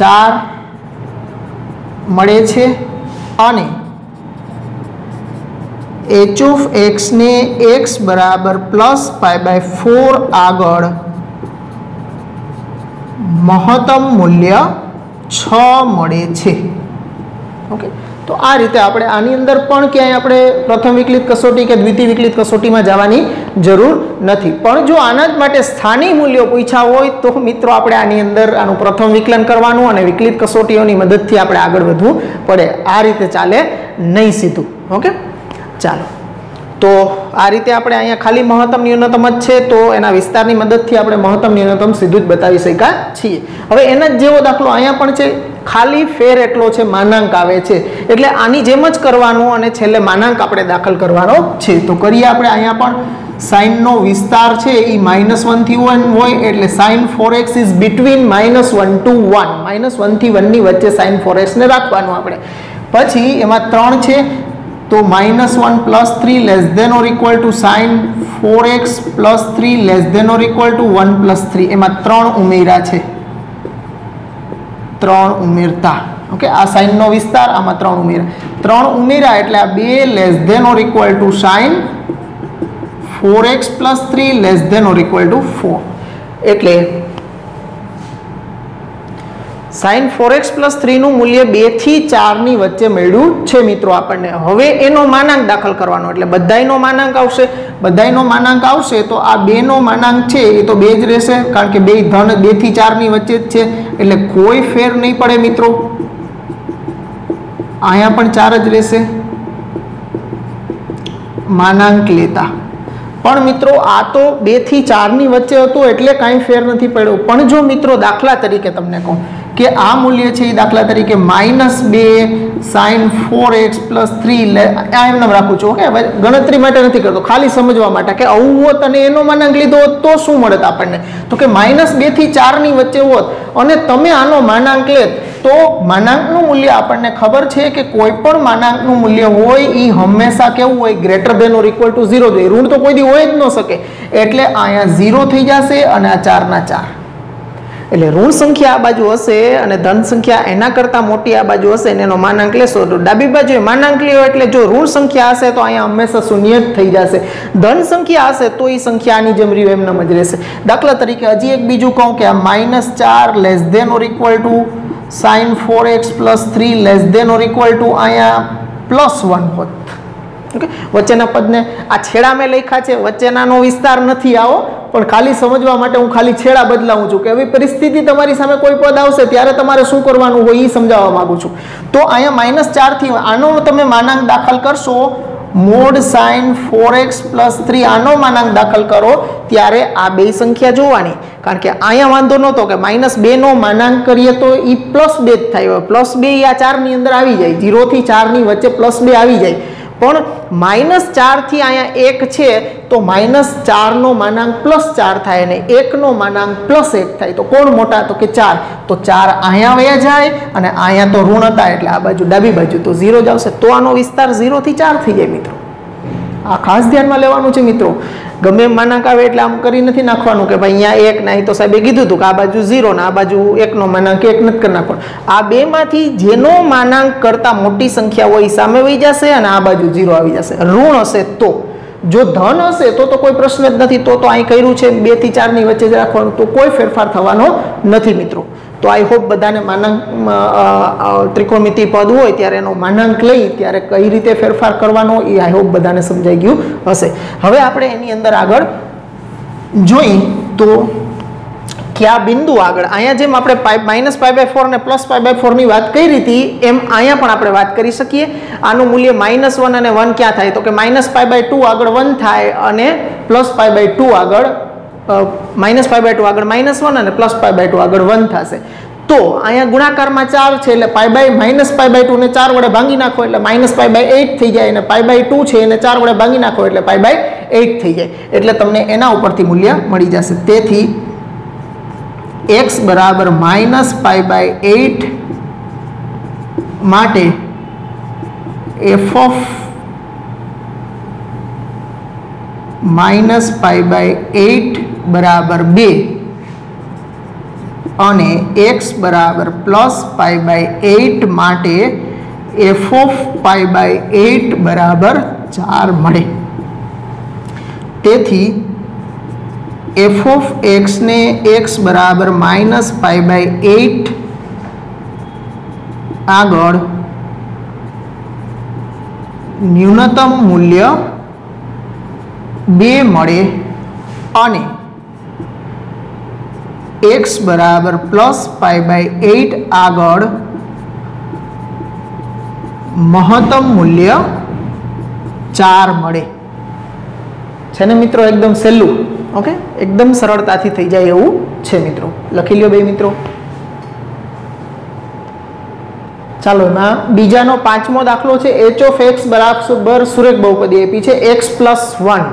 4 મળે છે અને h ઓફ x ને x બરાબર +π/4 આગળ મહત્તમ મૂલ્ય 6 મળે છે. ઓકે, તો આ રીતે આપણે આની અંદર પણ ક્યાંય આપણે પ્રથમ વિકલિત કસોટી કે દ્વિતીય વિકલિત કસોટીમાં જવાની જરૂર નથી. પણ જો આના જ માટે સ્થાનિક મૂલ્યો પૂછ્યા હોય તો મિત્રો આપણે આની અંદર આનું પ્રથમ વિકલન કરવાનું અને વિકલિત કસોટીઓની મદદથી આપણે આગળ વધવું પડે. આ રીતે ચાલે નહીં સીધું. ઓકે, ચાલો તો આ રીતે આપણે અહીંયા ખાલી મહત્તમ ન્યૂનતમ જ છે તો એના વિસ્તારની મદદથી આપણે મહત્તમ ન્યૂનતમ સીધું જ બતાવી શક્યા છીએ. હવે એના જ જેવો દાખલો અહીંયા પણ છે, ખાલી ફેર એટલો છે માનાંક આવે છે એટલે આની જેમ જ કરવાનું અને છેલ્લે માનાંક આપણે દાખલ કરવાનો છે. તો કરીએ આપણે. અહીંયા પણ sin નો વિસ્તાર છે એ -1 થી 1 હોય એટલે sin 4x is between -1 to 1, -1 થી 1 ની વચ્ચે sin 4x ને રાખવાનું આપણે. પછી એમાં 3 છે તો -1 + 3 less than or equal to sin 4x + 3 less than or equal to 1 + 3. એમાં 3 ઉમેર્યા છે, 3 ઉમેરતા. ઓકે, આ sin નો વિસ્તાર, આમાં 3 ઉમેર્યા. 3 ઉમેર્યા એટલે આ 2 less than or equal to sin 4x + 3 less than or equal to 4 એટલે sin 4x + 3 નું મૂલ્ય 2 થી 4 ની વચ્ચે મળ્યું છે મિત્રો આપણને. હવે એનો માનાંક દાખલ કરવાનો એટલે બધાયનો માનાંક આવશે. બધાયનો માનાંક આવશે તો આ 2 નો માનાંક છે એ તો 2 જ રહેશે કારણ કે 2 થી 4 ની વચ્ચે જ છે એટલે કોઈ ફેર નહીં પડે મિત્રો. અહીંયા પણ 4 જ રહેશે માનાંક લેતા. પણ મિત્રો આ તો 2 થી 4 ની વચ્ચે હતો એટલે કાંઈ ફેર નથી પડ્યો. પણ જો મિત્રો દાખલા તરીકે તમને કહું કે આ મૂલ્ય છે એ દાખલા તરીકે -2 sin 4x + 3 આ એમ નામ રાખું છું. ઓકે, હવે ગણતરી માટે નથી કરતો, ખાલી સમજવા માટે કે આવું હોત અને એનો માનાંક લીધો હોત તો શું મળત આપણને. તો કે -2 થી 4 ની વચ્ચે હોત અને તમે આનો માનાંક લેત તો માનાંકનું મૂલ્ય આપણને ખબર છે કે કોઈ પણ માનાંકનું મૂલ્ય હોય એ હંમેશા કેવું હોય, greater than or equal to 0 જોઈએ. ઋણ તો કોઈ દી હોય જ ન શકે, એટલે અહીંયા 0 થઈ જશે અને આ 4 ના 4. એટલે ઋણ સંખ્યા આ બાજુ હશે અને ધન સંખ્યા એના કરતાં મોટી આ બાજુ હશે ને એનો માનાંક લેશો તો ડાબી બાજુએ માનાંક લ્યો એટલે જો ઋણ સંખ્યા હશે તો અહીંયા હંમેશા શૂન્ય જ થઈ જશે. ધન સંખ્યા હશે તો એ સંખ્યા આની જેમ રહ્યું એમનામ જ રહેશે. દાખલા તરીકે હજી એક બીજું કહું કે આ -4 less than or equal to sin 4x + 3 less than or equal to અહીંયા +1 હોત. ઓકે, વચ્ચેના પદને આ છેડા મેં લખ્યા છે, વચ્ચેનાનો વિસ્તાર નથી આવો, પણ ખાલી સમજવા માટે હું ખાલી છેડા બદલાવું છું કે એવી પરિસ્થિતિ તમારી સામે કોઈ પદ આવશે ત્યારે તમારે શું કરવાનું હોય એ સમજાવવા માંગુ છું. તો અહીંયા -4 થી આનો તમે માનાંક દાખલ કરશો, મોડ sin 4x + 3 આનો માનાંક દાખલ કરો ત્યારે આ બે સંખ્યા જોવાની, કારણ કે અહીંયા વાંધો નહોતો કે -2 નો માનાંક કરીએ તો એ +2 જ થાય. +2 આ 4 ની અંદર આવી જાય, 0 થી 4 ની વચ્ચે +2 આવી જાય. પણ -4 થી અહીંયા 1 છે તો -4 નો માનાંક +4 થાય અને 1 નો માનાંક +1 થાય. તો કોણ મોટા? તો કે 4. તો 4 અહીંયા વયા જાય અને અહીંયા તો ઋણ હતા એટલે આ બાજુ ડાબી બાજુ તો 0 જ આવશે. તો આનો વિસ્તાર 0 થી 4 થઈ જાય મિત્રો. આ ખાસ ધ્યાનમાં લેવાનું છે મિત્રો. ગમે એમ માનાંક આવે એટલે આમ કરી નથી નાખવાનું કે ભાઈ અહીંયા 1 નહીં તો સાહેબે કીધું હતું કે આ બાજુ 0 ને આ બાજુ 1 નો માનાંક 1 નથી કરી નાખવાનો. આ બેમાંથી જેનો માનાંક કરતા મોટી સંખ્યા હોય સામે વહી જશે અને આ બાજુ 0 આવી જશે. ઋણ હશે તો, જો ધન હશે તો કોઈ પ્રશ્ન જ નથી. તો અહીં કર્યું છે 2 થી 4 ની વચ્ચે જ રાખવાનું, તો કોઈ ફેરફાર થવાનો નથી મિત્રો. તો આઈ હોપ બધાને માનાંક ત્રિકોણમિતિ પદ હોય ત્યારે એનો માનાંક લઈ ત્યારે કઈ રીતે ફેરફાર કરવાનો એ આઈ હોપ બધાને સમજાઈ ગયું હશે. હવે આપણે એની અંદર આગળ જોઈ તો કયા બિંદુ આગળ અહીંયા જેમ આપણે -π/4 અને +π/4 ની વાત કરી હતી એમ અહીંયા પણ આપણે વાત કરી શકીએ. આનું મૂલ્ય -1 અને 1 ક્યાં થાય? તો કે -π/2 આગળ 1 થાય અને +π/2 આગળ -π/2 આગળ -1 અને +π/2 આગળ 1 થશે. તો અહીંયા ગુણાકારમાં 4 છે એટલે -π/2 ને 4 વડે ભાંગી નાખો એટલે -π/8 થઈ જાય અને π/2 છે એને 4 વડે ભાંગી નાખો એટલે π/8 થઈ જાય. એટલે તમને એના ઉપરથી મૂલ્ય મળી જશે. તેથી x બરાબર -π/8 માટે f of -π/8 બરાબર 2 અને x બરાબર +π/8 માટે f of π/8 બરાબર 4 મળે. તેથી f of x ને x બરાબર -π/8 આગળ ન્યૂનતમ મૂલ્ય 2 મળે અને x બરાબર +π/8 આગળ મહત્તમ મૂલ્ય 4 મળે છે ને મિત્રો. એકદમ સહેલું, ઓકે, એકદમ સરળતાથી થઈ જાય એવું છે મિત્રો. લખી લ્યો બે મિત્રો. ચાલો એમાં બીજાનો 5મો દાખલો છે. h of x બરાબર સુરેખ બહુપદી આપી છે x+1,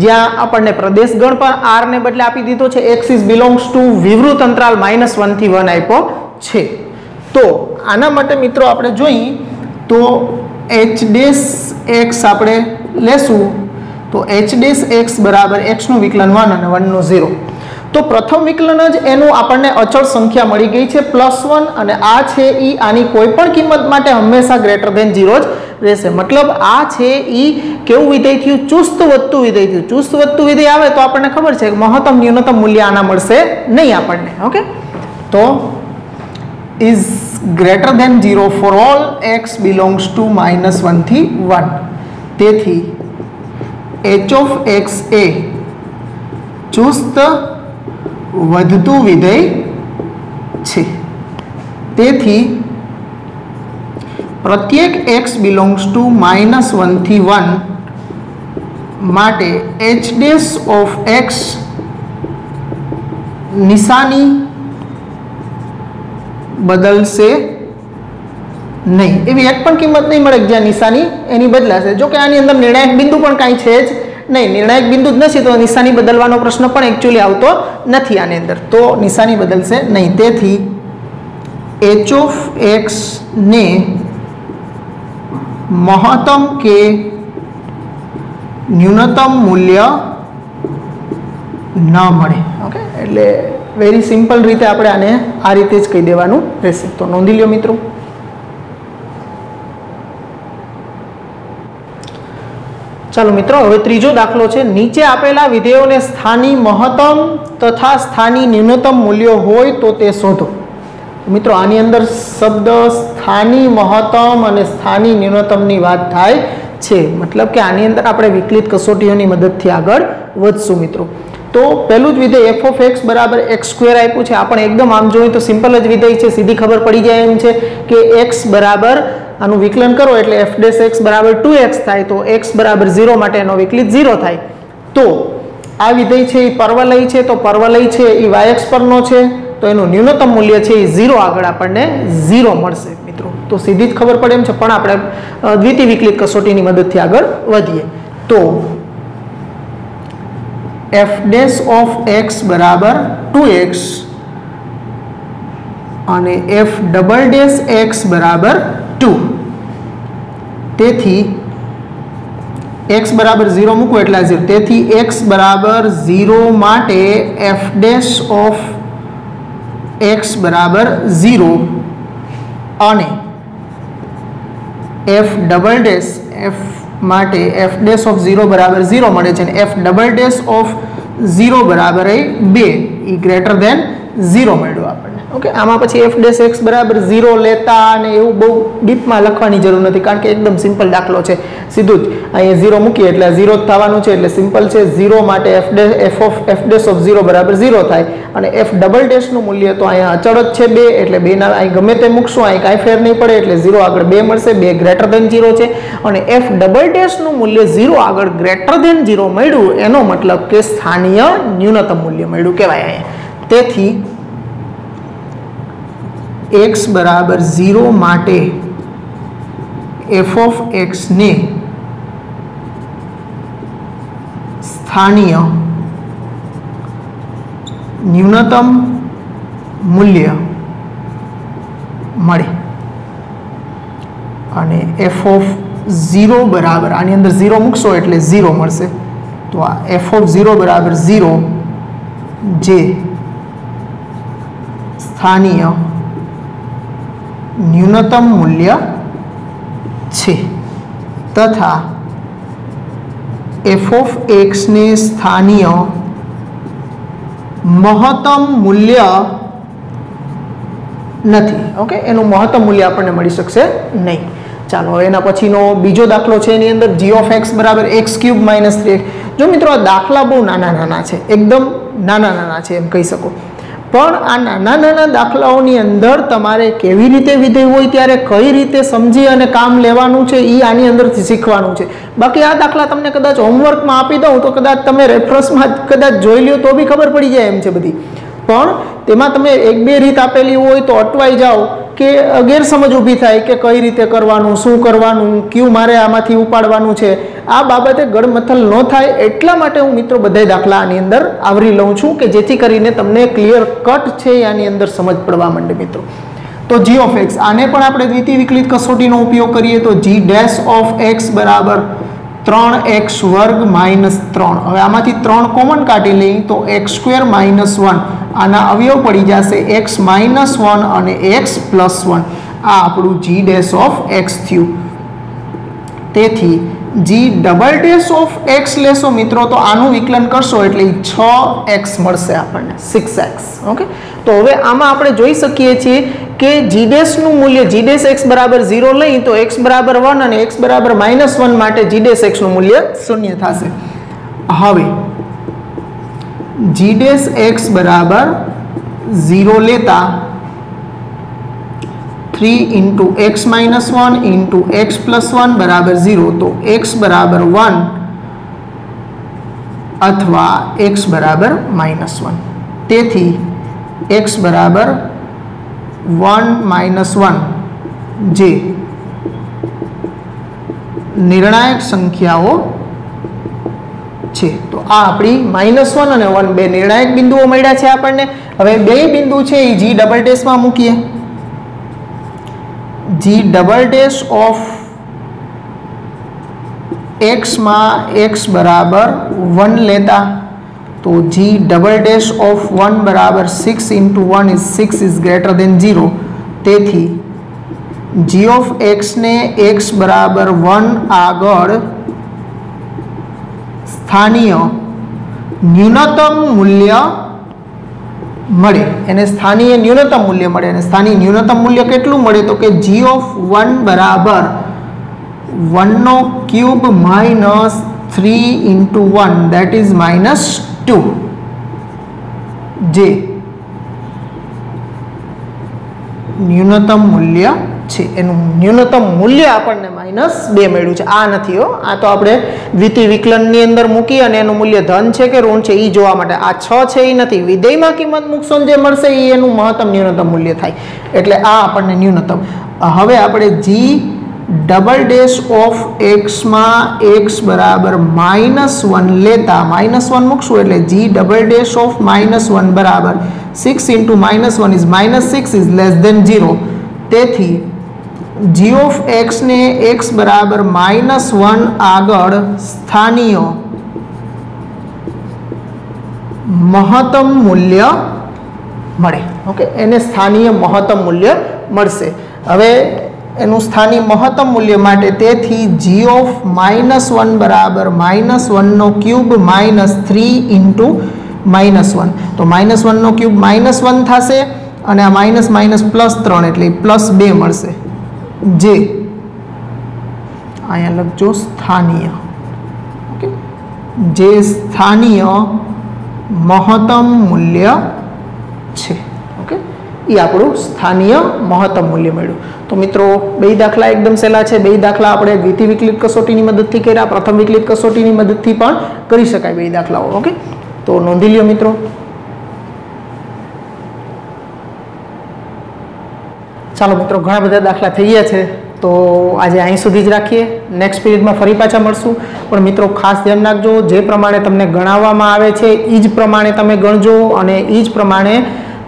જ્યાં આપણને પ્રદેશ ગણ પર r ને બદલે આપી દીધો છે x is belongs to વિવૃત અંતરાલ -1 થી 1 આપ્યો છે. તો આના માટે મિત્રો આપણે જોઈ તો h' આપણે લેશું તો h' બરાબર x નું વિકલન 1 અને 1 નું 0. તો પ્રથમ વિકલન જ એનું આપણને અચળ સંખ્યા મળી ગઈ છે +1 અને આ છે ઈ આની કોઈ પણ કિંમત માટે હંમેશા ગ્રેટર ધેન 0 જ રહેશે. મતલબ આ છે ઈ કેવું વિધેય થયું? ચુસ્ત વધતું વિધેય થયું. ચુસ્ત વધતું વિધેય આવે તો આપણને ખબર છે કે મહત્તમ ન્યૂનતમ મૂલ્ય આના મળશે નહીં આપણને. ઓકે, તો is greater than 0 for all x belongs to -1 થી 1. તેથી h of x એ ચુસ્ત વધતું વિધેય છે. તેથી પ્રત્યેક x બિલોંગ્સ ટુ -1 થી 1 માટે h' of x નિશાની બદલશે નહીં, એવી એક પણ કિંમત નહીં મળે જ્યાં નિશાની એની બદલાશે. જો કે આની અંદર નિર્ણાયક બિંદુ પણ કાંઈ છે જ નહીં, નિર્ણાયક બિંદુ જ નથી તો નિશાની બદલવાનો પ્રશ્ન પણ એકચ્યુઅલી આવતો નથી આની અંદર, તો નિશાની બદલશે નહીં. તેથી h ઓફ x ને મહત્તમ કે ન્યૂનતમ મૂલ્ય ન મળે. ઓકે, એટલે વેરી સિમ્પલ રીતે આપણે આને આ રીતે જ કહી દેવાનું રહેશે. તો નોંધી લ્યો મિત્રો. ચાલો મિત્રો, હવે ત્રીજો દાખલો છે. નીચે આપેલા વિધેયોને સ્થાની મહત્તમ તથા સ્થાની ન્યૂનતમ મૂલ્યો હોય તો તે શોધો. મિત્રો આની અંદર શબ્દ સ્થાની મહત્તમ અને સ્થાની ન્યૂનતમની વાત થાય છે, મતલબ કે આની અંદર આપણે વિકલિત કસોટીઓની મદદથી આગળ વધશું મિત્રો. તો પહેલું જ વિધેય f ઓફ x બરાબર x સ્ક્વેર આપ્યું છે. આપણે એકદમ આમ જોઈએ તો સિમ્પલ જ વિધેય છે, સીધી ખબર પડી જાય એમ છે કે x બરાબર આનું વિકલન કરો એટલે f ડેશ x બરાબર 2x થાય, તો x બરાબર 0 માટે એનો વિકલિત 0 થાય. તો આ વિધેય છે એ પરવલય છે, તો પરવલય છે એ yx પરનો છે, તો એનું ન્યૂનતમ મૂલ્ય છે એ 0 આગળ આપણને 0 મળશે મિત્રો. તો સીધી જ ખબર પડે એમ છે, પણ આપણે દ્વિતીય વિકલિત કસોટીની મદદથી આગળ વધીએ. તો f ડેશ ઓફ x બરાબર 2x અને f ડબલ ડેશ x બરાબર 2. તેથી x બરાબર 0 મૂકો એટલે 0. તેથી x બરાબર 0 માટે f ડેશ ઓફ x બરાબર 0 અને f ડબલ ડેશ f માટે f ડેશ ઓફ 0 બરાબર 0 મળે છે, અને f ડબલ ડેશ ઓફ 0 બરાબર 2 એ ગ્રેટર ધેન 0 મળ્યું આપણને. ઓકે, આમાં પછી f ડેશ x બરાબર 0 લેતા અને એવું બહુ ડીપમાં લખવાની જરૂર નથી, કારણ કે એકદમ સિમ્પલ દાખલો છે. સીધું જ અહીંયા 0 મૂકીએ એટલે 0 જ થવાનું છે, એટલે સિમ્પલ છે. 0 માટે f ડેશ ઓફ 0 બરાબર 0 થાય, અને f ડબલ ડેશનું મૂલ્ય તો અહીંયા અચળ જ છે 2, એટલે 2 ના અહીં ગમે તે મૂકશું અહીં કાંઈ ફેર નહીં પડે, એટલે 0 આગળ 2 મળશે, 2 ગ્રેટર ધેન 0 છે. અને f ડબલ ડેશનું મૂલ્ય 0 આગળ ગ્રેટર ધેન 0 મળ્યું, એનો મતલબ કે સ્થાનીય ન્યૂનતમ મૂલ્ય મળ્યું કહેવાય અહીંયા. તેથી x બરાબર 0 માટે f ઓફ x ને સ્થાનીય ન્યૂનતમ મૂલ્ય મળે, અને f ઓફ 0 બરાબર આની અંદર 0 મૂકશો એટલે 0 મળશે. તો આ f ઓફ 0 બરાબર 0 જે સ્થાનીય ન્યૂનતમ મૂલ્ય છે, તથા f ઓફ x ને સ્થાનીય મહત્તમ મૂલ્ય નથી. ઓકે, એનું મહત્તમ મૂલ્ય આપણને મળી શકશે નહીં. ચાલો હવે એના પછીનો બીજો દાખલો છે, એની અંદર g ઓફ x બરાબર x ક્યુબ માઇનસ 3x. જો મિત્રો આ દાખલા બહુ નાના નાના છે, એકદમ નાના નાના છે એમ કહી શકો, પણ આ નાના નાના દાખલાઓની અંદર તમારે કેવી રીતે વિધેય હોય ત્યારે કઈ રીતે સમજી અને કામ લેવાનું છે એ આની અંદરથી શીખવાનું છે. બાકી આ દાખલા તમને કદાચ હોમવર્કમાં આપી દઉં તો કદાચ તમે રેફરન્સમાં કદાચ જોઈ લ્યો તો બી ખબર પડી જાય એમ છે બધી, પણ તેમાં તમે એક બે રીત આપેલી હોય તો અટવાઈ જાઓ કે ગેરસમજ ઊભી થાય કે કઈ રીતે કરવાનું, શું કરવાનું, કયું મારે આમાંથી ઉપાડવાનું છે. આ બાબતે ગડમથલ ન થાય એટલા માટે હું મિત્રો બધા દાખલા આની અંદર આવરી લઉં છું કે જેથી કરીને તમને ક્લિયર કટ છે આની અંદર સમજ પડવા માંડે મિત્રો. તો g ઓફ x આને પણ આપણે દ્વિતીય વિકલિત કસોટીનો ઉપયોગ કરીએ તો g ડેશ ઓફ x બરાબર 3x વર્ગ માઇનસ 3. હવે આમાંથી 3 કોમન કાઢી લઈએ તો x સ્ક્વેર માઇનસ 1, આના અવયવ પડી જશે x માઇનસ 1 અને x પ્લસ 1. આ આપણું g ડેશ ઓફ x થયું. તેથી g double dash of x લેશો મિત્રો તો આનું વિકલન કરશો એટલે 6x મળશે આપણને, 6x. ઓકે, તો હવે આમાં આપણે જોઈ શકીએ છીએ કે g ડેશનું મૂલ્ય g ડેશ x બરાબર 0 લઈ તો x બરાબર 1 અને x બરાબર માઇનસ 1 માટે g ડેશ x નું મૂલ્ય 0 થશે. હવે g ડેશ x બરાબર 0 લેતા 3 into x minus 1 into x plus 1 બરાબર 0, તો x બરાબર 1 અથવા x બરાબર -1. તેથી x બરાબર 1 - 1 જે નિર્ણાયક સંખ્યાઓ છે। તો આ આપણી -1 અને 1 બે નિર્ણાયક બિંદુઓ મળ્યા છે આપણને। હવે બે બિંદુ છે એ G ડબલ ડેશમાં મૂકીએ। G double dash of x માં x બરાબર 1 લેતા તો G ડબલ ડેશ ઓફ 1 બરાબર 6 × 1 is 6 is greater than 0। તેથી G of x ને x બરાબર 1 આગળ સ્થાનીય ન્યૂનતમ મૂલ્ય મળે, એને સ્થાનીય ન્યૂનતમ મૂલ્ય મળે। અને સ્થાનીય ન્યૂનતમ મૂલ્ય કેટલું મળે તો કે G of 1 બરાબર 1 / 3 × 1 that is -2 જે ન્યૂનતમ મૂલ્ય છે। એનું ન્યૂનતમ મૂલ્ય આપણને -2 મળ્યું છે। આ નથી હો, આ તો આપણે દ્વિતીય વિકલનની અંદર મૂકી અને એનું મૂલ્ય ધન છે કે ઋણ છે એ જોવા માટે। આ 6 છે એ નથી, વિધેયમાં કિંમત મૂકશો જે મળશે એ એનું મહત્તમ ન્યૂનતમ મૂલ્ય થાય। એટલે આ આપણને ન્યૂનતમ। હવે આપણે G double dash of x માં x બરાબર -1 લેતા -1 મૂકશું એટલે G ડબલ ડેશ ઓફ -1 બરાબર 6 × -1 is -6 is less than 0। તેથી G of x ને x બરાબર -1 આગળ સ્થાનીય મહત્તમ મૂલ્ય મળે। ઓકે, એને સ્થાનીય મહત્તમ મૂલ્ય મળશે। હવે એનું સ્થાનીય મહત્તમ મૂલ્ય માટે તેથી G of -1 બરાબર -1 નો ક્યુબ -3 × -1 તો -1 નો ક્યુબ -1 થશે અને આ +3 એટલે +2 મળશે જે અહીંયા લખજો સ્થાનીય। ઓકે, જે સ્થાનીય મહત્તમ મૂલ્ય છે। ઓકે, એ આપણું સ્થાનીય મહત્તમ મૂલ્ય મળ્યું। તો મિત્રો બે દાખલા એકદમ સહેલા છે। બે દાખલા આપણે દ્વિતીય વિકલિત કસોટીની મદદથી કર્યા, પ્રથમ વિકલિત કસોટીની મદદથી પણ કરી શકાય બે દાખલાઓ। ઓકે, તો નોંધી લ્યો મિત્રો। ચાલો મિત્રો, ઘણા બધા દાખલા થઈ ગયા છે તો આજે અહીં સુધી જ રાખીએ। નેક્સ્ટ પીરિયડમાં ફરી પાછા મળશું। પણ મિત્રો ખાસ ધ્યાન રાખજો, જે પ્રમાણે તમને ગણાવવામાં આવે છે એ જ પ્રમાણે તમે ગણજો અને એ જ પ્રમાણે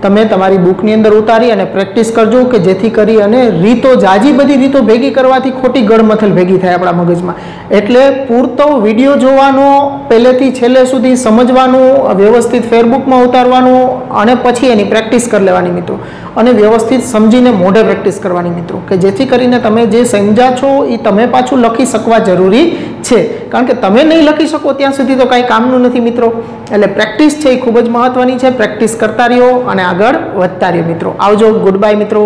તમે તમારી બુકની અંદર ઉતારી અને પ્રેક્ટિસ કરજો કે જેથી કરી અને રીતો જાજી બધી રીતો ભેગી કરવાથી ખોટી ગળમથલ ભેગી થાય આપણા મગજમાં। એટલે પૂરતો વિડીયો જોવાનો, પહેલેથી છેલ્લે સુધી સમજવાનું, વ્યવસ્થિત ફેરબુકમાં ઉતારવાનું અને પછી એની પ્રેક્ટિસ કરી લેવાની મિત્રો। અને વ્યવસ્થિત સમજીને મોઢે પ્રેક્ટિસ કરવાની મિત્રો, કે જેથી કરીને તમે જે સમજ્યા છો એ તમે પાછું લખી શકવા જરૂરી છે। કારણ કે તમે નહીં લખી શકો ત્યાં સુધી તો કાંઈ કામનું નથી મિત્રો। એટલે પ્રેક્ટિસ છે એ ખૂબ જ મહત્વની છે। પ્રેક્ટિસ કરતા રહ્યો અને આગળ વધતા રહ્યો મિત્રો। આવજો, ગુડ બાય મિત્રો।